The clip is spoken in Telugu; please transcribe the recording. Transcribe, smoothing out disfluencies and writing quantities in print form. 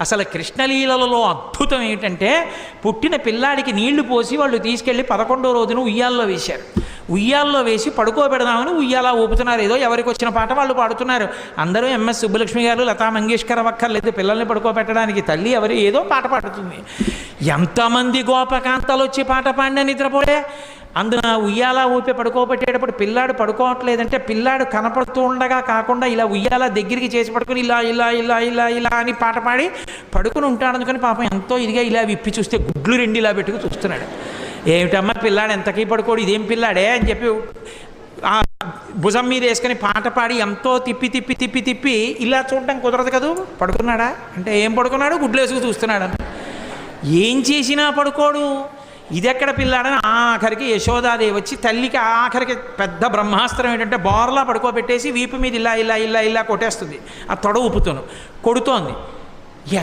అసలు కృష్ణలీలలో అద్భుతం ఏంటంటే పుట్టిన పిల్లాడికి నీళ్లు పోసి వాళ్ళు తీసుకెళ్ళి 11వ రోజున ఉయ్యాల్లో వేశారు. ఉయ్యాల్లో వేసి పడుకోబెడదామని ఉయ్యాలా ఊపుతున్నారు. ఏదో ఎవరికి వచ్చిన పాట వాళ్ళు పాడుతున్నారు. అందరూ ఎంఎస్ సుబ్బలక్ష్మి గారు, లతా మంగేష్కర్ అక్కర్లేదు పిల్లల్ని పడుకోబెట్టడానికి. తల్లి ఎవరు ఏదో పాట పాడుతుంది. ఎంతమంది గోపకాంతలు వచ్చి పాట పాడినా నిద్రపోలే. అందున ఉయ్యాల ఊపి పడుకోబెట్టేటప్పుడు పిల్లాడు పడుకోవట్లేదంటే పిల్లాడు కనపడుతూ ఉండగా కాకుండా ఇలా ఉయ్యాల దగ్గరికి చేసి పడుకుని ఇలా ఇలా ఇలా ఇలా ఇలా అని పాట పాడి పడుకుని ఉంటాడు. అందుకని పాపం ఎంతో ఇదిగా ఇలా విప్పి చూస్తే గుడ్లు 2 ఇలా పెట్టుకు చూస్తున్నాడు. ఏమిటమ్మా పిల్లాడు ఎంతకీ పడుకోడు, ఇదేం పిల్లాడే అని చెప్పి ఆ భుజం మీద వేసుకొని పాట పాడి ఎంతో తిప్పి తిప్పి తిప్పి తిప్పి ఇలా చూడటం కుదరదు కదూ. పడుకున్నాడా అంటే ఏం పడుకున్నాడు, గుడ్లు వేసుకు చూస్తున్నాడు. ఏం చేసినా పడుకోడు. ఇదెక్కడ పిల్లాడని ఆఖరికి యశోదాదేవి వచ్చి తల్లికి ఆఖరికి పెద్ద బ్రహ్మాస్త్రం ఏంటంటే బోర్లా పడుకోబెట్టేసి వీపు మీద ఇలా ఇలా ఇలా ఇలా కొట్టేస్తుంది. ఆ తొడ ఊపుతోను కొడుతోంది.